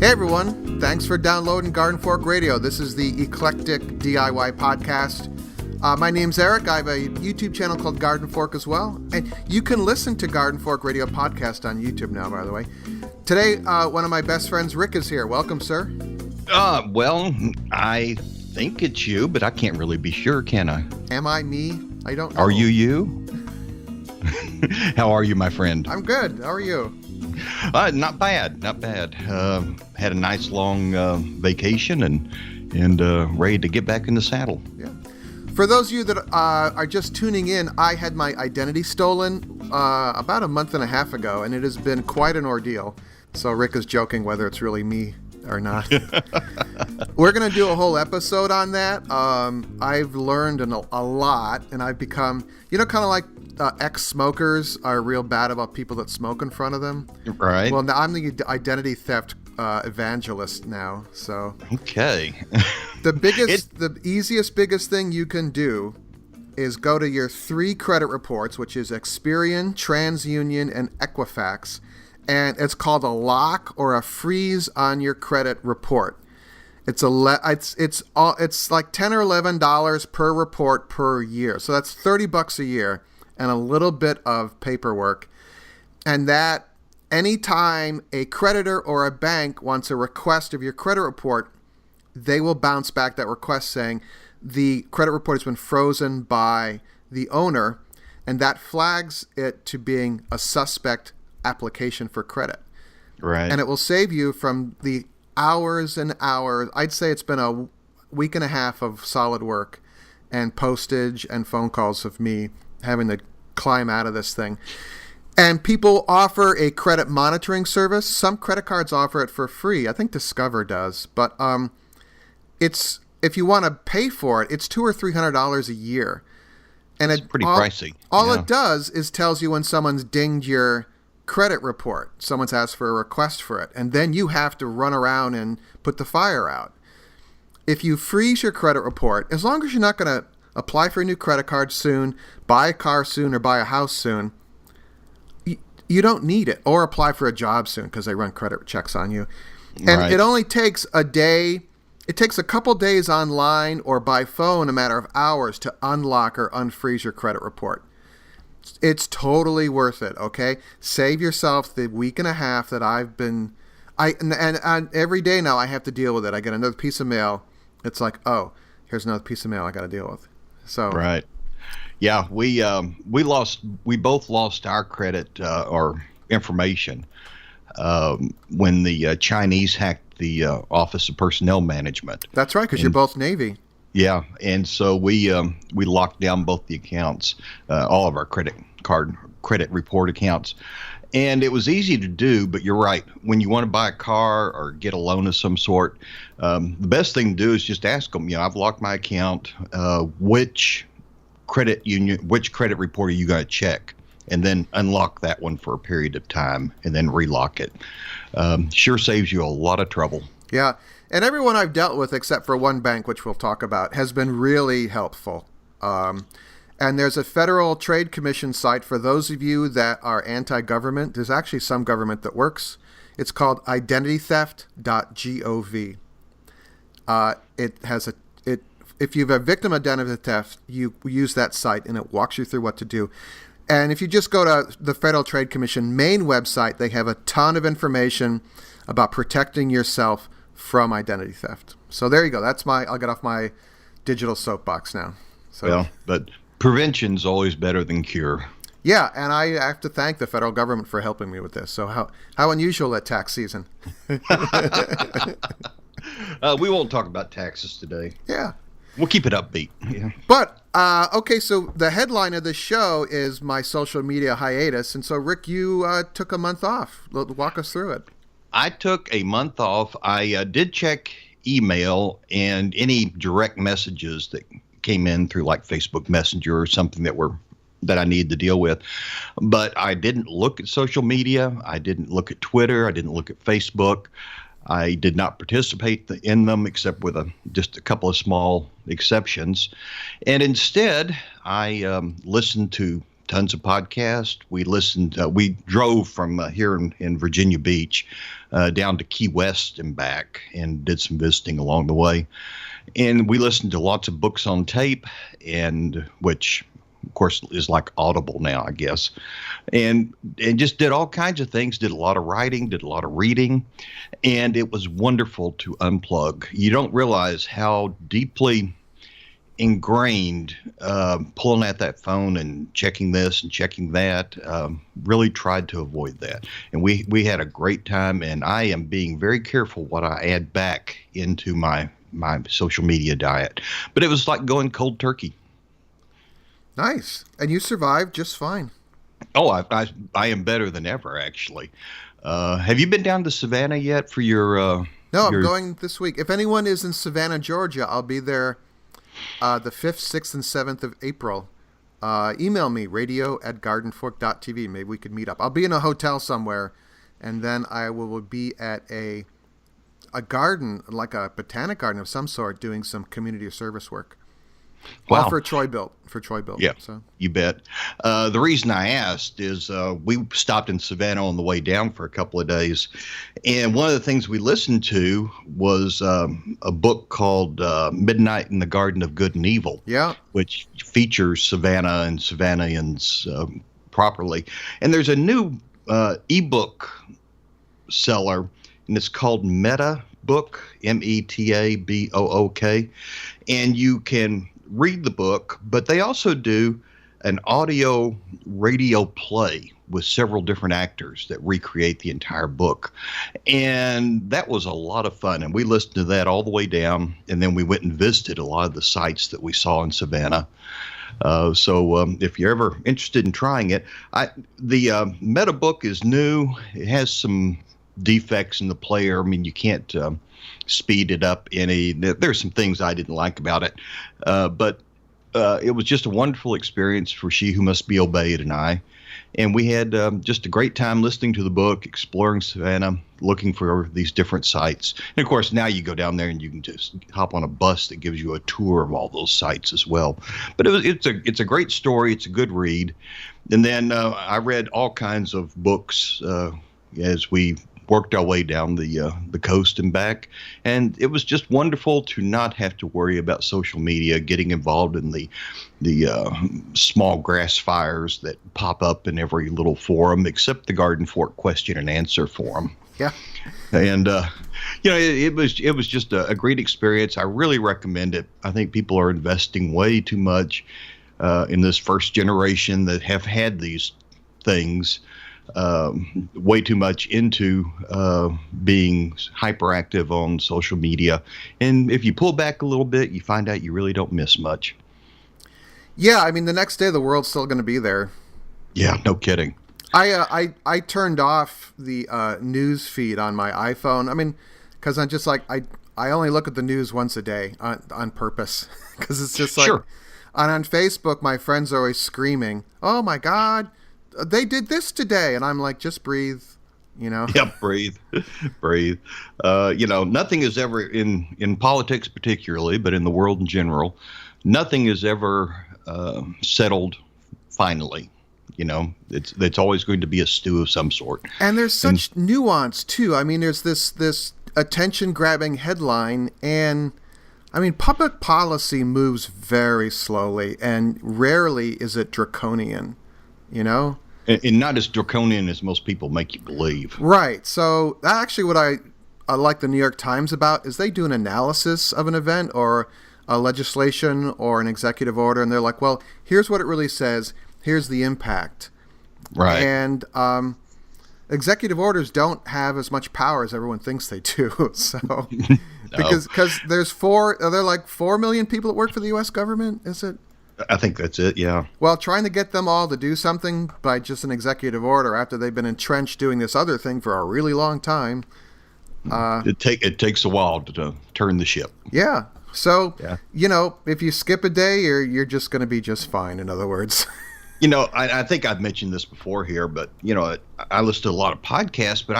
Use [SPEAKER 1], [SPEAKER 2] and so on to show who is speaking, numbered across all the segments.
[SPEAKER 1] Hey everyone, thanks for downloading Garden Fork Radio. This is the Eclectic DIY Podcast. My name's Eric. I have a YouTube channel called Garden Fork as well. And you can listen to Garden Fork Radio Podcast on YouTube now, by the way. Today, one of my best friends, Rick, is here. Welcome, sir.
[SPEAKER 2] Well, I think it's you, but I can't really be sure, can I?
[SPEAKER 1] Am I me? I don't know.
[SPEAKER 2] Are you? How are you, my friend?
[SPEAKER 1] I'm good. How are you?
[SPEAKER 2] Not bad. Had a nice long vacation and ready to get back in the saddle.
[SPEAKER 1] Yeah. For those of you that are just tuning in, I had my identity stolen about a month and a half ago, and it has been quite an ordeal. So Rick is joking whether it's really me or not. We're going to do a whole episode on that. I've learned a lot, and I've become, kind of like ex-smokers are real bad about people that smoke in front of them.
[SPEAKER 2] Right.
[SPEAKER 1] Well, now I'm the identity theft evangelist now. So
[SPEAKER 2] okay.
[SPEAKER 1] The easiest, biggest thing you can do is go to your 3 credit reports, which is Experian, TransUnion, and Equifax, and it's called a lock or a freeze on your credit report. It's like $10 or $11 per report per year, so that's $30 a year and a little bit of paperwork, and that anytime a creditor or a bank wants a request of your credit report, they will bounce back that request saying the credit report has been frozen by the owner, and that flags it to being a suspect application for credit.
[SPEAKER 2] Right.
[SPEAKER 1] And it will save you from the hours and hours. I'd say it's been a week and a half of solid work and postage and phone calls of me having to climb out of this thing. And people offer a credit monitoring service. Some credit cards offer it for free. I think Discover does. But it's if you want to pay for it, it's $200 or $300 a year. And
[SPEAKER 2] it's pretty pricey.
[SPEAKER 1] All it does is tells you when someone's dinged your credit report. Someone's asked for a request for it. And then you have to run around and put the fire out. If you freeze your credit report, as long as you're not going to apply for a new credit card soon, buy a car soon, or buy a house soon, you don't need it. Or apply for a job soon because they run credit checks on you. And It only takes a day. It takes a couple days online or by phone, a matter of hours, to unlock or unfreeze your credit report. It's totally worth it, okay? Save yourself the week and a half that I've been... And every day now I have to deal with it. I get another piece of mail. It's like, oh, here's another piece of mail I got to deal with. So
[SPEAKER 2] right, yeah, we both lost our credit or information when the Chinese hacked the Office of Personnel Management.
[SPEAKER 1] That's right, because you're both Navy.
[SPEAKER 2] Yeah, and so we locked down both the accounts, all of our credit report accounts. And it was easy to do, but you're right. When you want to buy a car or get a loan of some sort, the best thing to do is just ask them, I've locked my account. Which credit report are you going to check? And then unlock that one for a period of time and then relock it. Sure saves you a lot of trouble.
[SPEAKER 1] Yeah. And everyone I've dealt with, except for one bank, which we'll talk about, has been really helpful. And there's a Federal Trade Commission site for those of you that are anti-government. There's actually some government that works. It's called identitytheft.gov. If you're a victim of identity theft, you use that site and it walks you through what to do. And if you just go to the Federal Trade Commission main website, they have a ton of information about protecting yourself from identity theft. So there you go. I'll get off my digital soapbox now. So.
[SPEAKER 2] Well, but prevention's always better than cure.
[SPEAKER 1] Yeah, and I have to thank the federal government for helping me with this. So how unusual at tax season.
[SPEAKER 2] We won't talk about taxes today.
[SPEAKER 1] Yeah.
[SPEAKER 2] We'll keep it upbeat. Yeah.
[SPEAKER 1] But, okay, so the headline of the show is my social media hiatus. And so, Rick, you took a month off. Walk us through it.
[SPEAKER 2] I took a month off. I did check email and any direct messages that came in through like Facebook Messenger or something that I needed to deal with. But I didn't look at social media. I didn't look at Twitter. I didn't look at Facebook. I did not participate in them except with just a couple of small exceptions. And instead, I listened to tons of podcasts. We listened. We drove from here in Virginia Beach down to Key West and back, and did some visiting along the way. And we listened to lots of books on tape, and which, of course, is like Audible now, I guess. And just did all kinds of things. Did a lot of writing. Did a lot of reading, and it was wonderful to unplug. You don't realize how deeply ingrained pulling at that phone and checking this and checking that. Really tried to avoid that, and we had a great time. And I am being very careful what I add back into my social media diet, but it was like going cold turkey.
[SPEAKER 1] Nice. And you survived just fine.
[SPEAKER 2] Oh, I am better than ever, actually. Have you been down to Savannah yet for your
[SPEAKER 1] No, I'm going this week. If anyone is in Savannah, Georgia, I'll be there the 5th, 6th, and 7th of April. Email me, radio@gardenfork.tv. Maybe we could meet up. I'll be in a hotel somewhere, and then I will be at a garden, like a botanic garden of some sort, doing some community service work.
[SPEAKER 2] Wow.
[SPEAKER 1] Well, for Troy Built.
[SPEAKER 2] Yeah,
[SPEAKER 1] so.
[SPEAKER 2] You bet. The reason I asked is we stopped in Savannah on the way down for a couple of days. And one of the things we listened to was a book called Midnight in the Garden of Good and Evil, which features Savannah and Savannahans properly. And there's a new ebook seller, and it's called Meta Book, Metabook. And you can read the book, but they also do an audio radio play with several different actors that recreate the entire book. And that was a lot of fun. And we listened to that all the way down. And then we went and visited a lot of the sites that we saw in Savannah. So if you're ever interested in trying it, the Meta Book is new. It has some defects in the player. I mean, you can't speed it up any. There's some things I didn't like about it, but it was just a wonderful experience for She Who Must Be Obeyed and I. And we had just a great time listening to the book, exploring Savannah, looking for these different sites. And of course, now you go down there and you can just hop on a bus that gives you a tour of all those sites as well. But it's a great story. It's a good read. And then I read all kinds of books as we worked our way down the coast and back, and it was just wonderful to not have to worry about social media, getting involved in the small grass fires that pop up in every little forum, except the Garden Fork question and answer forum.
[SPEAKER 1] Yeah,
[SPEAKER 2] and it was just a great experience. I really recommend it. I think people are investing way too much in this first generation that have had these things. Way too much into being hyperactive on social media. And if you pull back a little bit, you find out you really don't miss much.
[SPEAKER 1] Yeah, I mean, the next day the world's still going to be there.
[SPEAKER 2] Yeah, no kidding.
[SPEAKER 1] I turned off the news feed on my iPhone. I mean, because I'm just like, I only look at the news once a day on purpose. Because it's just like,
[SPEAKER 2] sure.
[SPEAKER 1] On Facebook, my friends are always screaming, "Oh my God, they did this today," and I'm like, just breathe,
[SPEAKER 2] Yeah, breathe. Nothing is ever in politics particularly, but in the world in general, nothing is ever settled finally. It's always going to be a stew of some sort.
[SPEAKER 1] And there's such nuance too. I mean, there's this attention-grabbing headline, and I mean, public policy moves very slowly, and rarely is it draconian.
[SPEAKER 2] And not as draconian as most people make you believe.
[SPEAKER 1] Right. So actually what I like the New York Times about is they do an analysis of an event or a legislation or an executive order, and they're like, well, here's what it really says. Here's the impact.
[SPEAKER 2] Right.
[SPEAKER 1] And executive orders don't have as much power as everyone thinks they do. So
[SPEAKER 2] No.
[SPEAKER 1] because there's 4 million people that work for the U.S. government, is it?
[SPEAKER 2] I think that's it, yeah.
[SPEAKER 1] Well, trying to get them all to do something by just an executive order after they've been entrenched doing this other thing for a really long time.
[SPEAKER 2] It takes a while to turn the ship.
[SPEAKER 1] Yeah. So, if you skip a day, you're just going to be just fine, in other words.
[SPEAKER 2] I think I've mentioned this before here, but, I listen to a lot of podcasts, but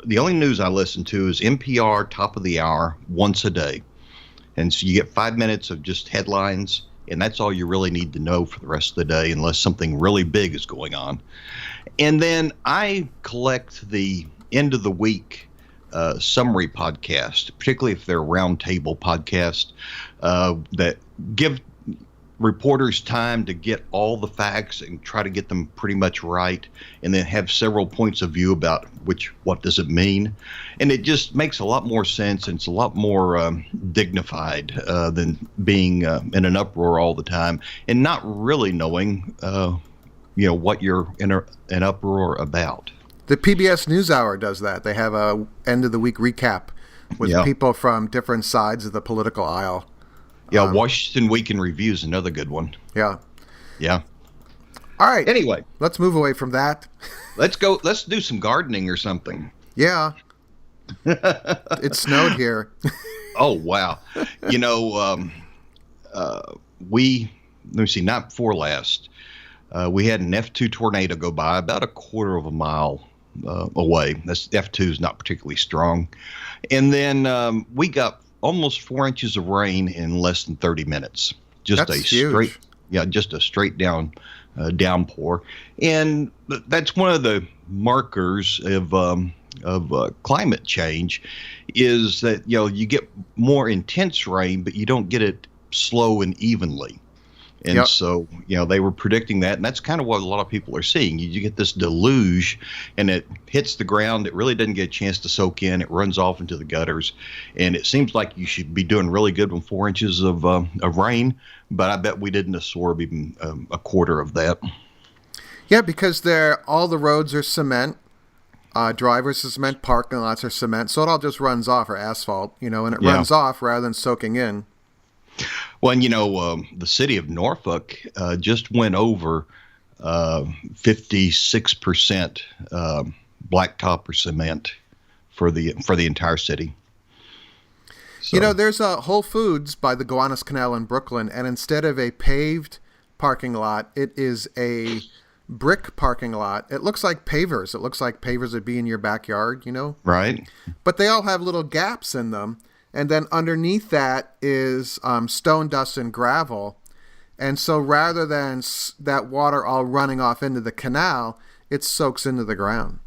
[SPEAKER 2] the only news I listen to is NPR Top of the Hour once a day. And so you get 5 minutes of just headlines, and that's all you really need to know for the rest of the day, unless something really big is going on. And then I collect the end of the week summary podcast, particularly if they're roundtable podcasts that give reporters time to get all the facts and try to get them pretty much right, and then have several points of view about what does it mean. And it just makes a lot more sense, and it's a lot more dignified than being in an uproar all the time and not really knowing what you're in an uproar about.
[SPEAKER 1] The PBS NewsHour does that. They have a end of the week recap with people from different sides of the political aisle.
[SPEAKER 2] Yeah, Washington Week in Review is another good one.
[SPEAKER 1] Yeah.
[SPEAKER 2] Yeah.
[SPEAKER 1] All right.
[SPEAKER 2] Anyway.
[SPEAKER 1] Let's move away from that.
[SPEAKER 2] Let's go. Let's do some gardening or something.
[SPEAKER 1] Yeah. It snowed here.
[SPEAKER 2] Oh, wow. Let me see, not before last, we had an F2 tornado go by about a quarter of a mile away. That's F2 is not particularly strong. And then we got almost 4 inches of rain in less than 30 minutes.
[SPEAKER 1] That's huge.
[SPEAKER 2] Just a straight down downpour. And that's one of the markers of climate change, is that you get more intense rain, but you don't get it slow and evenly. And so, they were predicting that, and that's kind of what a lot of people are seeing. You get this deluge, and it hits the ground. It really doesn't get a chance to soak in. It runs off into the gutters, and it seems like you should be doing really good with 4 inches of rain, but I bet we didn't absorb even a quarter of that.
[SPEAKER 1] Yeah, because all the roads are cement. Drivers are cement, parking lots are cement, so it all just runs off, or asphalt, and it runs off rather than soaking in.
[SPEAKER 2] Well, the city of Norfolk just went over 56% blacktop or cement for the entire city. So.
[SPEAKER 1] There's a Whole Foods by the Gowanus Canal in Brooklyn, and instead of a paved parking lot, it is a brick parking lot. It looks like pavers. It looks like pavers would be in your backyard,
[SPEAKER 2] Right.
[SPEAKER 1] But they all have little gaps in them. And then underneath that is stone dust and gravel. And so rather than that water all running off into the canal, it soaks into the ground.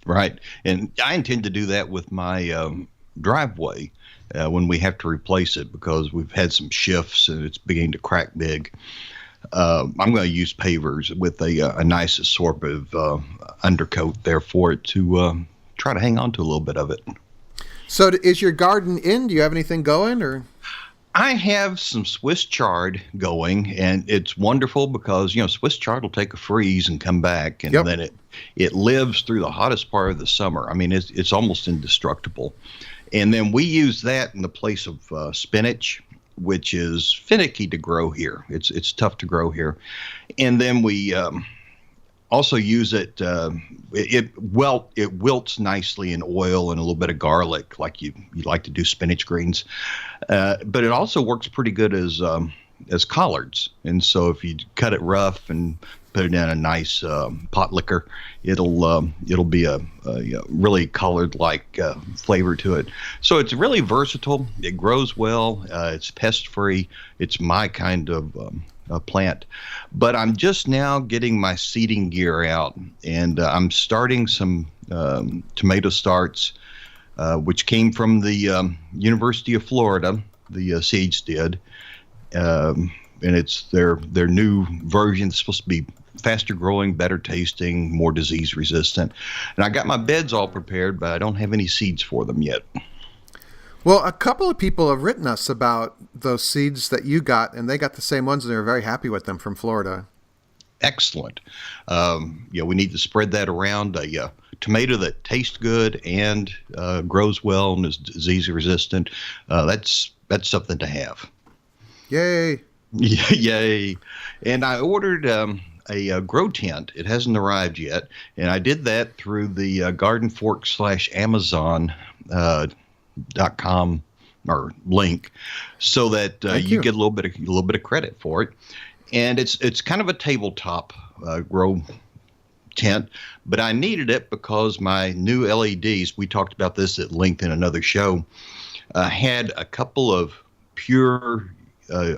[SPEAKER 2] Right. And I intend to do that with my driveway when we have to replace it, because we've had some shifts and it's beginning to crack big. I'm going to use pavers with a nice assorbative undercoat there for it to try to hang on to a little bit of it.
[SPEAKER 1] So is your garden in? Do you have anything going, or?
[SPEAKER 2] I have some Swiss chard going, and it's wonderful because, Swiss chard will take a freeze and come back, and then it lives through the hottest part of the summer. I mean, it's almost indestructible. And then we use that in the place of spinach, which is finicky to grow here. It's tough to grow here. And then we also use it. It wilts nicely in oil and a little bit of garlic, like you like to do spinach greens. But it also works pretty good as collards. And so if you cut it rough and put it in a nice pot liquor, it'll be a really collard-like flavor to it. So it's really versatile. It grows well. It's pest-free. It's my kind of plant. But I'm just now getting my seeding gear out, and I'm starting some tomato starts, which came from the University of Florida. The seeds did, and it's their new version. It's supposed to be faster growing, better tasting, more disease resistant. And I got my beds all prepared, but I don't have any seeds for them yet.
[SPEAKER 1] Well, a couple of people have written us about those seeds that you got, and they got the same ones, and they were very happy with them from Florida.
[SPEAKER 2] Excellent. We need to spread that around. A tomato that tastes good and grows well and is disease resistant. That's something to have.
[SPEAKER 1] Yay.
[SPEAKER 2] Yay. And I ordered a grow tent. It hasn't arrived yet. And I did that through the gardenfork/Amazon.com or link, so that you get a little bit of credit for it. And it's kind of a tabletop grow tent, but I needed it because my new LEDs, we talked about this at length in another show, had a couple of pure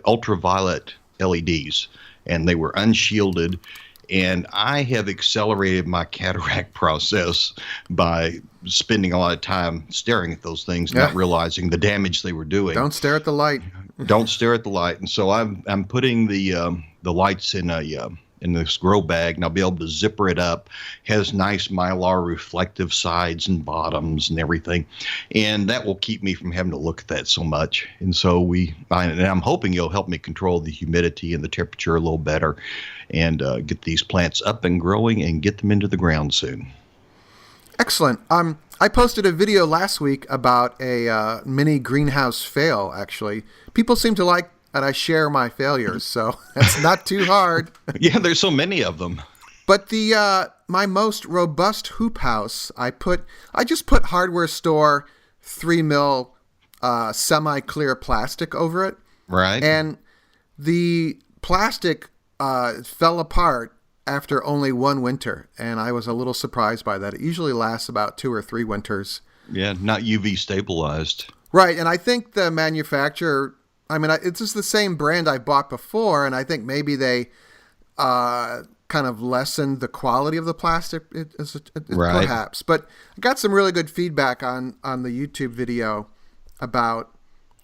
[SPEAKER 2] ultraviolet LEDs, and they were unshielded. And I have accelerated my cataract process by spending a lot of time staring at those things, not realizing the damage they were doing.
[SPEAKER 1] Don't stare at the light.
[SPEAKER 2] Don't stare at the light. And so I'm putting the lights in this grow bag, and I'll be able to zipper it up. Has nice Mylar reflective sides and bottoms and everything, and that will keep me from having to look at that so much. And so I'm hoping you'll help me control the humidity and the temperature a little better, and get these plants up and growing and get them into the ground soon.
[SPEAKER 1] Excellent. I posted a video last week about a mini greenhouse fail. Actually, people seem to like that I share my failures, so that's not too hard.
[SPEAKER 2] Yeah, there's so many of them.
[SPEAKER 1] But the my most robust hoop house, I just put hardware store 3 mil semi-clear plastic over it.
[SPEAKER 2] Right.
[SPEAKER 1] And the plastic fell apart after only one winter, and I was a little surprised by that. It usually lasts about 2 or 3 winters.
[SPEAKER 2] Yeah, not UV stabilized.
[SPEAKER 1] Right, and I think the manufacturer, it's just the same brand I bought before, and I think maybe they kind of lessened the quality of the plastic,
[SPEAKER 2] right.
[SPEAKER 1] Perhaps. But I got some really good feedback on the YouTube video about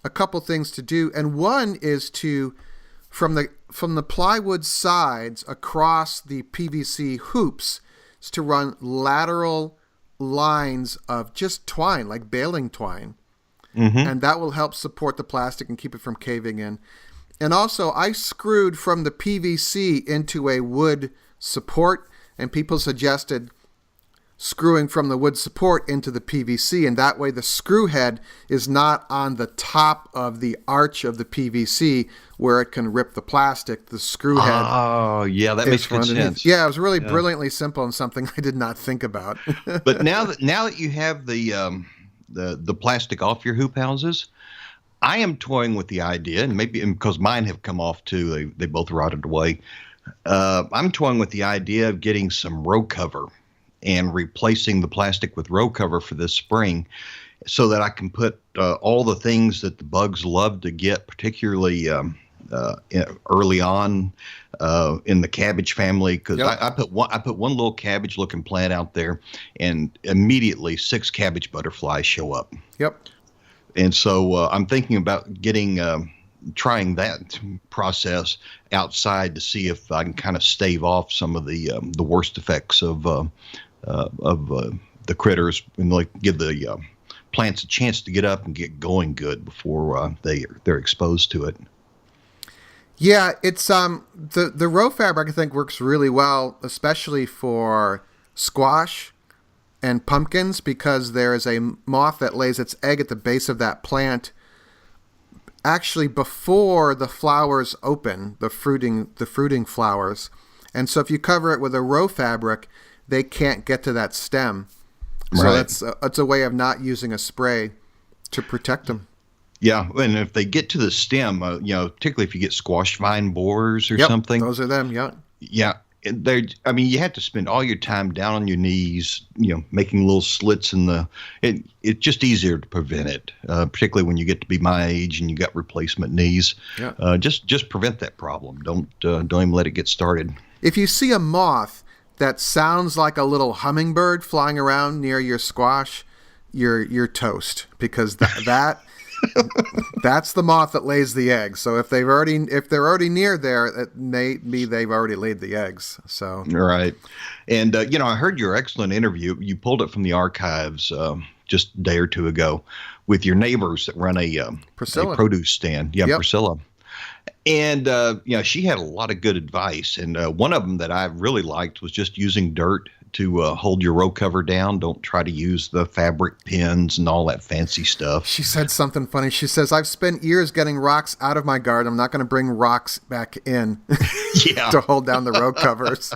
[SPEAKER 1] a couple things to do, and one is to from the plywood sides across the PVC hoops is to run lateral lines of just twine, like baling twine. Mm-hmm. And that will help support the plastic and keep it from caving in. And also, I screwed from the PVC into a wood support, and people suggested screwing from the wood support into the PVC, and that way the screw head is not on the top of the arch of the PVC where it can rip the plastic. The screw head.
[SPEAKER 2] Oh, yeah, that makes good sense.
[SPEAKER 1] Yeah, it was really brilliantly simple and something I did not think about.
[SPEAKER 2] But now that you have the plastic off your hoop houses, I am toying with the idea, and maybe because mine have come off too, they both rotted away. I'm toying with the idea of getting some row cover and replacing the plastic with row cover for this spring, so that I can put all the things that the bugs love to get, particularly early on in the cabbage family. Because I put one little cabbage looking plant out there, and immediately 6 cabbage butterflies show up.
[SPEAKER 1] Yep.
[SPEAKER 2] And so I'm thinking about trying that process outside to see if I can kind of stave off some of the worst effects of the critters, and like give the plants a chance to get up and get going good before they're exposed to it.
[SPEAKER 1] Yeah, it's the row fabric I think works really well, especially for squash and pumpkins, because there is a moth that lays its egg at the base of that plant actually before the flowers open, the fruiting flowers. And so if you cover it with a row fabric, they can't get to that stem. So right. That's a way of not using a spray to protect them.
[SPEAKER 2] Yeah, and if they get to the stem, particularly if you get squash vine borers or something.
[SPEAKER 1] Those are them, yeah.
[SPEAKER 2] Yeah, you have to spend all your time down on your knees, making little slits in it's just easier to prevent it, particularly when you get to be my age and you got replacement knees. Yeah. Just prevent that problem. Don't even let it get started. If
[SPEAKER 1] you see a moth that sounds like a little hummingbird flying around near your squash, you're toast, because that's the moth that lays the eggs. So if they're already near there, it may be they've already laid the eggs. So
[SPEAKER 2] right, and I heard your excellent interview. You pulled it from the archives just a day or two ago with your neighbors that run a produce stand. Yeah, yep. Priscilla. And, she had a lot of good advice. And one of them that I really liked was just using dirt to hold your row cover down. Don't try to use the fabric pins and all that fancy stuff.
[SPEAKER 1] She said something funny. She says, I've spent years getting rocks out of my garden. I'm not going to bring rocks back in to hold down the row covers.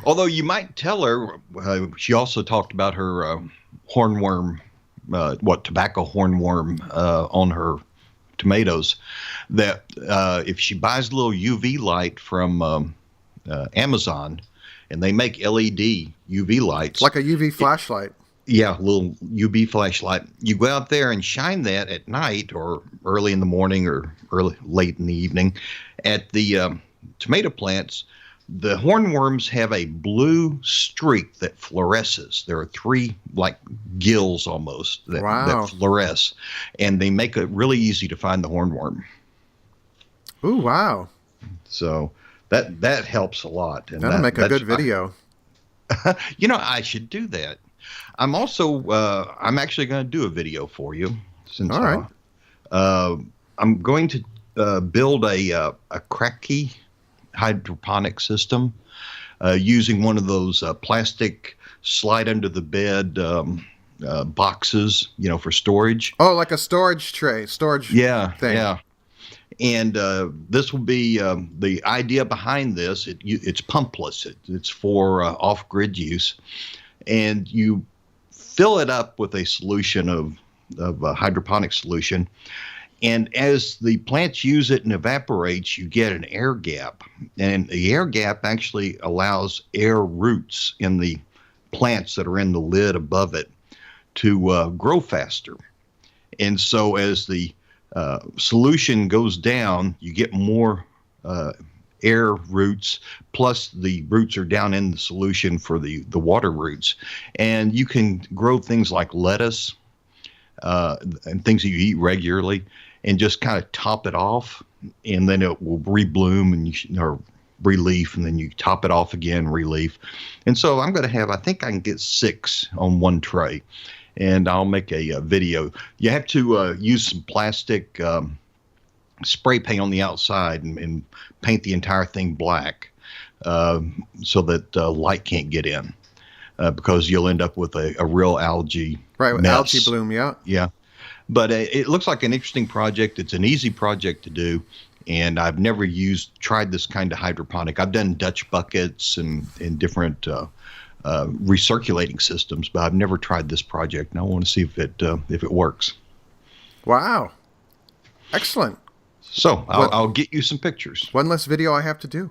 [SPEAKER 2] Although you might tell her, she also talked about her hornworm, tobacco hornworm on her tomatoes, that if she buys a little UV light from Amazon, and they make LED UV lights.
[SPEAKER 1] Like a UV flashlight.
[SPEAKER 2] Yeah, a little UV flashlight. You go out there and shine that at night or early in the morning or late in the evening at the tomato plants. The hornworms have a blue streak that fluoresces. There are three like gills almost that
[SPEAKER 1] Wow.
[SPEAKER 2] fluoresce, and they make it really easy to find the hornworm.
[SPEAKER 1] Ooh, wow.
[SPEAKER 2] So that helps a lot. And
[SPEAKER 1] That'll make a good video.
[SPEAKER 2] I should do that. I'm actually going to do a video for you since
[SPEAKER 1] All right.
[SPEAKER 2] I'm going to build a cracky hydroponic system using one of those plastic slide under the bed boxes, for storage.
[SPEAKER 1] Oh, like a storage tray, storage thing.
[SPEAKER 2] Yeah. And this will be the idea behind this. It's pumpless. It's for off-grid use, and you fill it up with a solution of a hydroponic solution. And as the plants use it and evaporates, you get an air gap. And the air gap actually allows air roots in the plants that are in the lid above it to grow faster. And so as the solution goes down, you get more air roots, plus the roots are down in the solution for the water roots. And you can grow things like lettuce and things that you eat regularly, and just kind of top it off, and then it will rebloom or relief, and then you top it off again, relief. And so I'm going to have, I think I can get 6 on one tray, and I'll make a video. You have to use some plastic spray paint on the outside and paint the entire thing black so that light can't get in because you'll end up with a real algae
[SPEAKER 1] Right, with
[SPEAKER 2] mess.
[SPEAKER 1] algae bloom, yeah.
[SPEAKER 2] Yeah. But it looks like an interesting project. It's an easy project to do, and I've never tried this kind of hydroponic. I've done Dutch buckets and different recirculating systems, but I've never tried this project, and I want to see if it works.
[SPEAKER 1] Wow. Excellent.
[SPEAKER 2] So I'll get you some pictures.
[SPEAKER 1] One less video I have to do.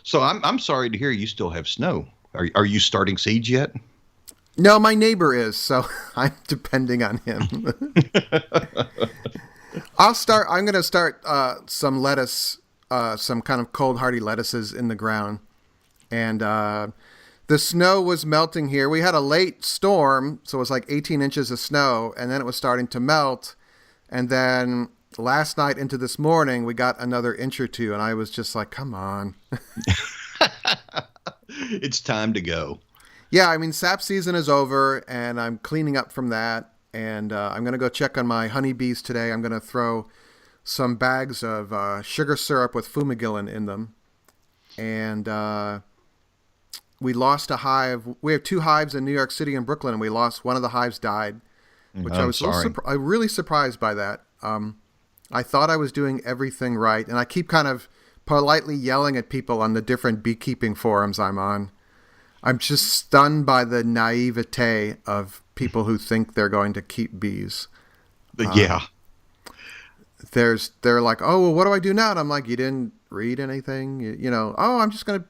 [SPEAKER 2] So I'm sorry to hear you still have snow. Are you starting seeds yet?
[SPEAKER 1] No, my neighbor is, so I'm depending on him. I'm going to start some lettuce, some kind of cold hardy lettuces in the ground. And the snow was melting here. We had a late storm, so it was like 18 inches of snow, and then it was starting to melt. And then last night into this morning, we got another inch or two, and I was just like, come on.
[SPEAKER 2] It's time to go.
[SPEAKER 1] Yeah, I mean, sap season is over, and I'm cleaning up from that, and I'm going to go check on my honeybees today. I'm going to throw some bags of sugar syrup with fumigillin in them, and we lost a hive. We have 2 hives in New York City and Brooklyn, and we lost one of the hives died, which I was really surprised by that. I thought I was doing everything right, and I keep kind of politely yelling at people on the different beekeeping forums I'm on. I'm just stunned by the naivete of people who think they're going to keep bees.
[SPEAKER 2] Yeah.
[SPEAKER 1] They're like, oh, well, what do I do now? And I'm like, you didn't read anything, I'm going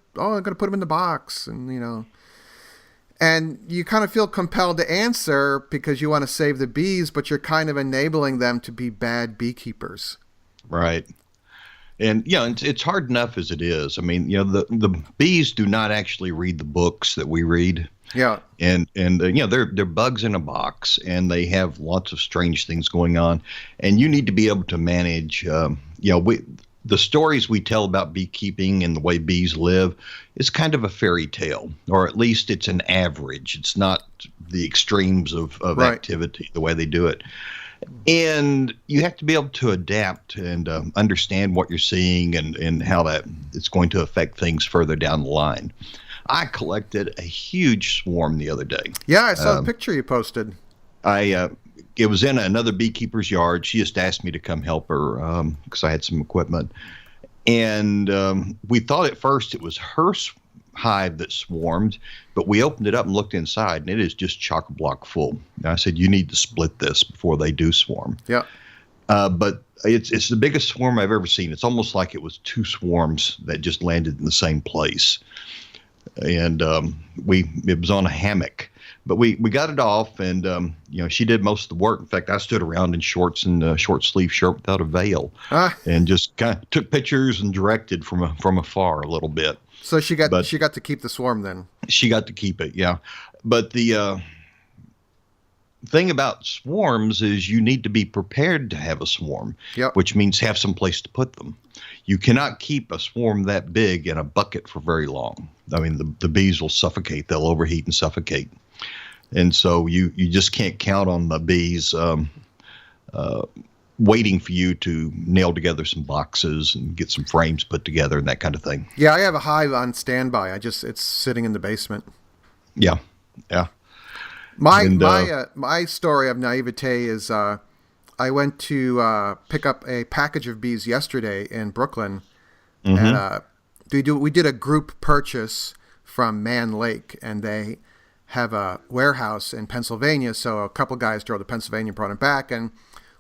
[SPEAKER 1] to put them in the box, and and you kind of feel compelled to answer because you want to save the bees, but you're kind of enabling them to be bad beekeepers.
[SPEAKER 2] Right. And it's hard enough as it is. I mean, the bees do not actually read the books that we read.
[SPEAKER 1] Yeah.
[SPEAKER 2] And they're bugs in a box, and they have lots of strange things going on. And you need to be able to manage. The stories we tell about beekeeping and the way bees live is kind of a fairy tale, or at least it's an average. It's not the extremes of
[SPEAKER 1] right.
[SPEAKER 2] activity, the way they do it. And you have to be able to adapt and understand what you're seeing and how that it's going to affect things further down the line. I collected a huge swarm the other day.
[SPEAKER 1] Yeah, I saw a picture you posted.
[SPEAKER 2] It was in another beekeeper's yard. She just asked me to come help her because I had some equipment. And we thought at first it was her hive that swarmed, but we opened it up and looked inside, and it is just chock-a-block full. And I said, you need to split this before they do swarm.
[SPEAKER 1] Yeah.
[SPEAKER 2] But it's the biggest swarm I've ever seen. It's almost like it was 2 swarms that just landed in the same place. and it was on a hammock. But we got it off, and she did most of the work. In fact, I stood around in shorts and a short sleeve shirt without a veil, and just kind of took pictures and directed from afar a little bit.
[SPEAKER 1] So she got to keep the swarm then.
[SPEAKER 2] She got to keep it, yeah. But the thing about swarms is you need to be prepared to have a swarm, which means have some place to put them. You cannot keep a swarm that big in a bucket for very long. I mean, the bees will suffocate. They'll overheat and suffocate. And so you just can't count on the bees waiting for you to nail together some boxes and get some frames put together and that kind of thing.
[SPEAKER 1] Yeah, I have a hive on standby. It's sitting in the basement.
[SPEAKER 2] Yeah.
[SPEAKER 1] My story of naivete is I went to pick up a package of bees yesterday in Brooklyn, and we did a group purchase from Man Lake, and they have a warehouse in Pennsylvania. So a couple guys drove to Pennsylvania and brought them back, and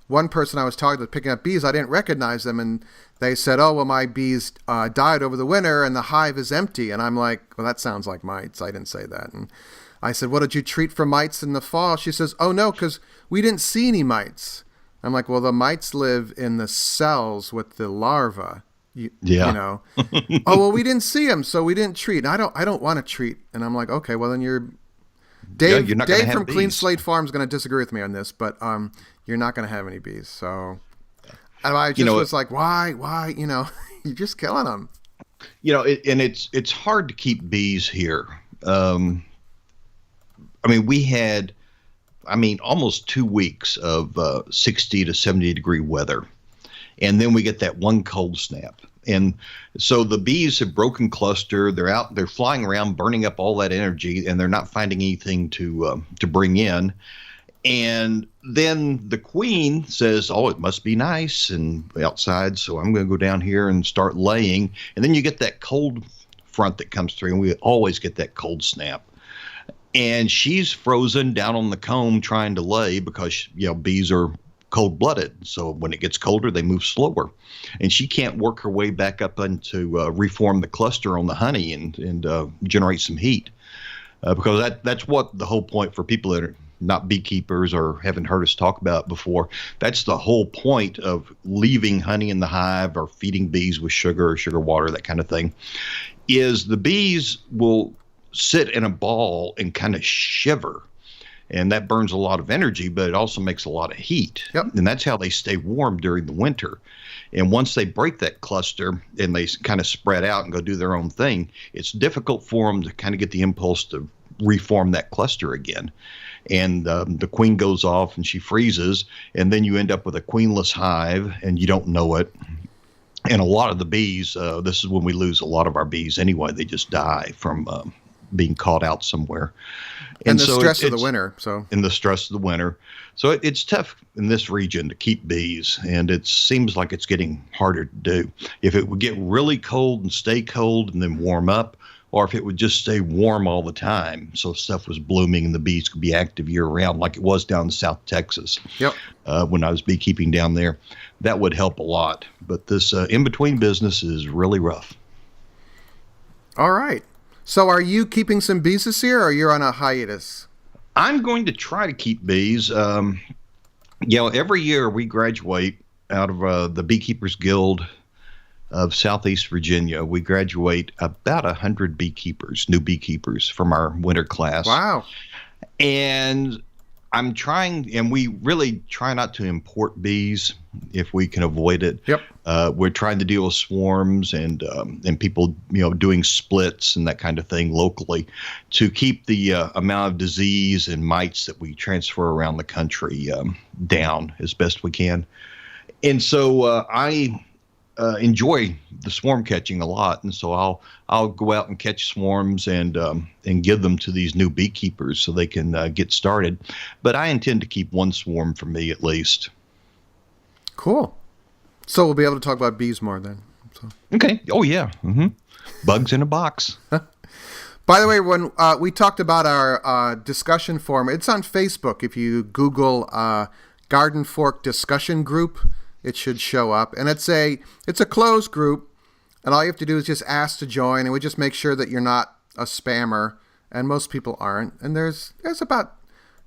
[SPEAKER 1] one person I was talking to picking up bees, I didn't recognize them, and they said, "Oh, well, my bees died over the winter, and the hive is empty." And I'm like, "Well, that sounds like mites." I didn't say that. And I said, "What did you treat for mites in the fall?" She says, "Oh, no, because we didn't see any mites." I'm like, "Well, the mites live in the cells with the larvae. You know." "Oh, well, we didn't see them, so we didn't treat." And I don't want to treat. And I'm like, "Okay, well, then Dave from Clean Slate Farm is going to disagree with me on this, but you're not going to have any bees." So and I just was like, why? You're just killing them.
[SPEAKER 2] It's hard to keep bees here. We had, almost 2 weeks of 60 to 70 degree weather. And then we get that one cold snap. And so the bees have broken cluster. They're flying around, burning up all that energy, and they're not finding anything to bring in. And then the queen says, "Oh, it must be nice and outside, so I'm going to go down here and start laying." And then you get that cold front that comes through, and we always get that cold snap. And she's frozen down on the comb trying to lay because, bees are cold-blooded. So when it gets colder, they move slower. And she can't work her way back up into reform the cluster on the honey and generate some heat. Because that's what the whole point for people that are not beekeepers or haven't heard us talk about before. That's the whole point of leaving honey in the hive or feeding bees with sugar or sugar water, that kind of thing, is the bees will sit in a ball and kind of shiver. And that burns a lot of energy, but it also makes a lot of heat.
[SPEAKER 1] Yep.
[SPEAKER 2] And that's how they stay warm during the winter. And once they break that cluster and they kind of spread out and go do their own thing, it's difficult for them to kind of get the impulse to reform that cluster again. And the queen goes off and she freezes, and then you end up with a queenless hive and you don't know it. And a lot of the bees, this is when we lose a lot of our bees anyway. They just die from being caught out somewhere.
[SPEAKER 1] And the stress of the winter.
[SPEAKER 2] In the stress of the winter. So it's tough in this region to keep bees, and it seems like it's getting harder to do. If it would get really cold and stay cold and then warm up, or if it would just stay warm all the time, so stuff was blooming and the bees could be active year-round like it was down in South Texas.
[SPEAKER 1] Yep.
[SPEAKER 2] When I was beekeeping down there, that would help a lot. But this in-between business is really rough.
[SPEAKER 1] All right. So are you keeping some bees this year, or you're on a hiatus?
[SPEAKER 2] I'm going to try to keep bees. Every year we graduate out of the Beekeepers Guild of Southeast Virginia. We graduate about 100 beekeepers, new beekeepers from our winter class.
[SPEAKER 1] Wow.
[SPEAKER 2] And I'm trying, and we really try not to import bees if we can avoid it.
[SPEAKER 1] Yep.
[SPEAKER 2] We're trying to deal with swarms and people, doing splits and that kind of thing locally to keep the amount of disease and mites that we transfer around the country down as best we can. And so I enjoy the swarm catching a lot, and so I'll go out and catch swarms and give them to these new beekeepers so they can get started. But I intend to keep one swarm for me at least.
[SPEAKER 1] Cool. So we'll be able to talk about bees more then. So.
[SPEAKER 2] Okay. Oh yeah. Mm-hmm. Bugs in a box.
[SPEAKER 1] By the way, when we talked about our discussion forum, it's on Facebook. If you Google Garden Fork Discussion Group, it should show up. And it's a closed group, and all you have to do is just ask to join, and we just make sure that you're not a spammer, and most people aren't. And there's about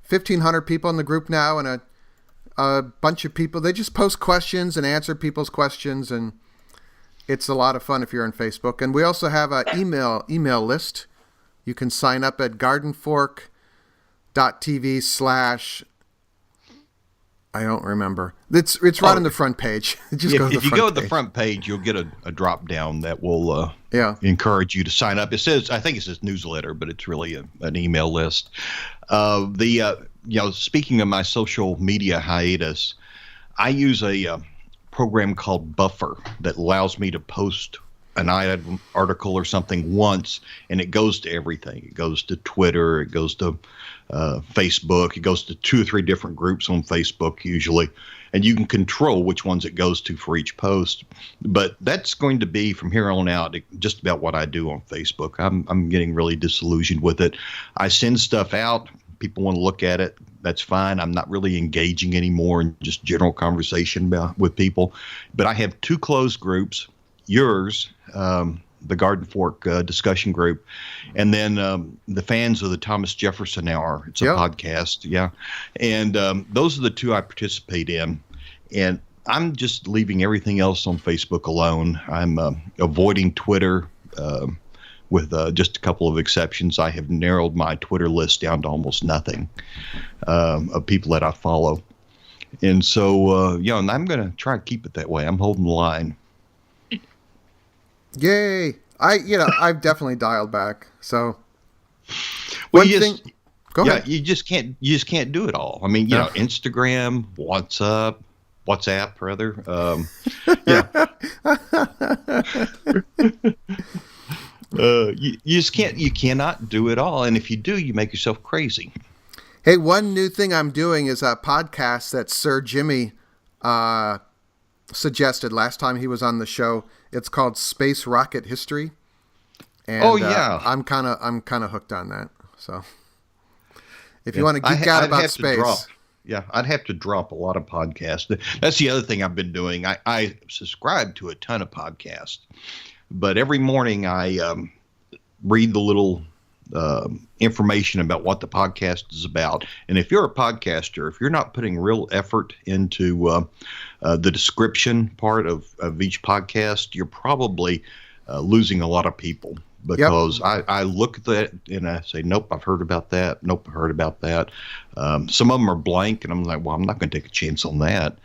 [SPEAKER 1] 1,500 people in the group now, and a bunch of people. They just post questions and answer people's questions, and it's a lot of fun if you're on Facebook. And we also have an email list. You can sign up at gardenfork.tv/ I don't remember. It's right on the front page. Just
[SPEAKER 2] if you go to the front page, you'll get a drop down that will encourage you to sign up. I think it says newsletter, but it's really an email list. Speaking of my social media hiatus, I use a program called Buffer that allows me to post an article or something once, and it goes to everything. It goes to Twitter, it goes to Facebook, it goes to 2 or 3 different groups on Facebook usually, and you can control which ones it goes to for each post. But that's going to be from here on out just about what I do on Facebook. I'm getting really disillusioned with it. I send stuff out, people want to look at it, that's fine. I'm not really engaging anymore in just general conversation with people. But I have 2 closed groups. Yours, the Garden Fork discussion group, and then the Fans of the Thomas Jefferson Hour. It's a podcast, and those are the 2 I participate in. And I'm just leaving everything else on Facebook alone. I'm avoiding Twitter with just a couple of exceptions. I have narrowed my Twitter list down to almost nothing of people that I follow. And so, and I'm going to try to keep it that way. I'm holding the line.
[SPEAKER 1] Yay! I've definitely dialed back. So,
[SPEAKER 2] go ahead. You just can't do it all. I mean, Instagram, WhatsApp rather. You just can't. You cannot do it all, and if you do, you make yourself crazy.
[SPEAKER 1] Hey, one new thing I'm doing is a podcast that Sir Jimmy suggested last time he was on the show. It's called Space Rocket History. And, I'm kind of hooked on that. So if you want to geek out about space.
[SPEAKER 2] I'd have to drop a lot of podcasts. That's the other thing I've been doing. I subscribe to a ton of podcasts, but every morning I read the little information about what the podcast is about. And if you're a podcaster, if you're not putting real effort into the description part of each podcast, you're probably losing a lot of people. Because I look at that and I say, nope, I've heard about that. Nope, I've heard about that. Some of them are blank, and I'm like, well, I'm not going to take a chance on that.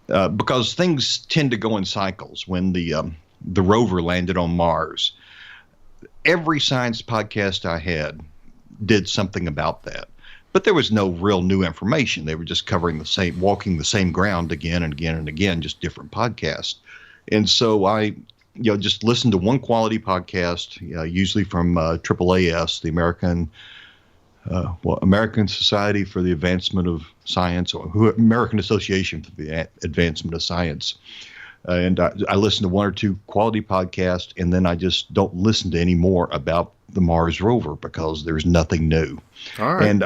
[SPEAKER 2] Because things tend to go in cycles. When the rover landed on Mars, every science podcast I had did something about that. But there was no real new information. They were just walking the same ground again and again and again, just different podcasts. And so I just listen to one quality podcast, usually from AAAS, the American Society for the Advancement of Science, or American Association for the Advancement of Science. And I listen to 1 or 2 quality podcasts, and then I just don't listen to any more about the Mars rover because there's nothing new.
[SPEAKER 1] All right.
[SPEAKER 2] And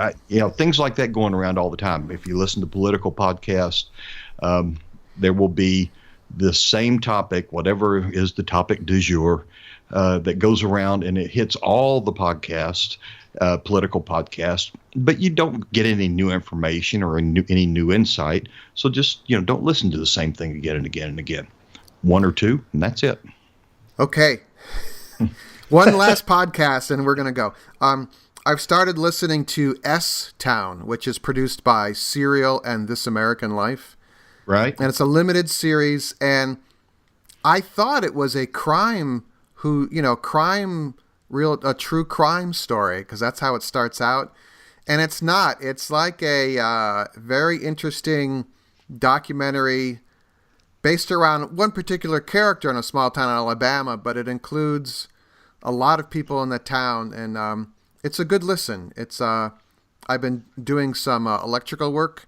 [SPEAKER 2] things like that going around all the time. If you listen to political podcasts, there will be the same topic, whatever is the topic du jour, that goes around, and it hits all the podcasts, political podcasts, but you don't get any new information or any new insight. So just, don't listen to the same thing again and again and again. 1 or 2, and that's it.
[SPEAKER 1] Okay. One last podcast, and we're going to go. I've started listening to S-Town, which is produced by Serial and This American Life.
[SPEAKER 2] Right.
[SPEAKER 1] And it's a limited series, and I thought it was a a true crime story, because that's how it starts out. And it's not. It's like a very interesting documentary based around one particular character in a small town in Alabama, but it includes a lot of people in the town, and it's a good listen. It's I've been doing some electrical work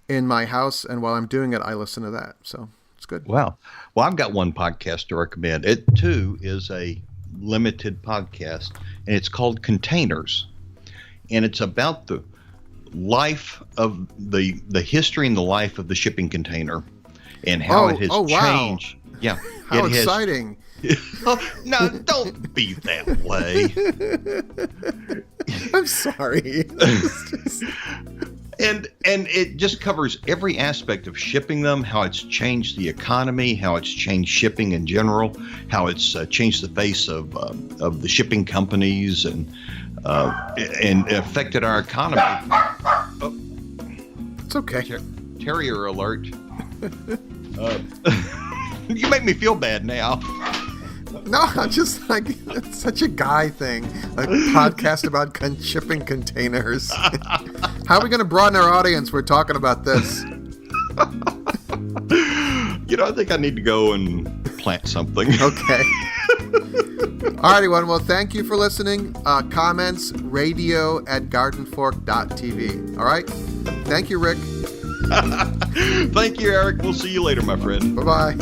[SPEAKER 1] in my house, and while I'm doing it, I listen to that. So it's good.
[SPEAKER 2] Wow. Well, I've got one podcast to recommend. It too is a limited podcast, and it's called Containers, and it's about the life of the history and the life of the shipping container, and how it has changed. Yeah,
[SPEAKER 1] how exciting!
[SPEAKER 2] No, don't be that way.
[SPEAKER 1] I'm sorry.
[SPEAKER 2] And it just covers every aspect of shipping them, how it's changed the economy, how it's changed shipping in general, how it's changed the face of the shipping companies, and affected our economy. Oh,
[SPEAKER 1] it's okay.
[SPEAKER 2] Terrier alert. You make me feel bad now.
[SPEAKER 1] No, I'm just like, it's such a guy thing. A podcast about shipping containers. How are we going to broaden our audience? We're talking about this.
[SPEAKER 2] I think I need to go and plant something.
[SPEAKER 1] Okay. All right, everyone. Well, thank you for listening. Comments, radio@gardenfork.tv. All right? Thank you, Rick.
[SPEAKER 2] Thank you, Eric. We'll see you later, my friend.
[SPEAKER 1] Bye-bye.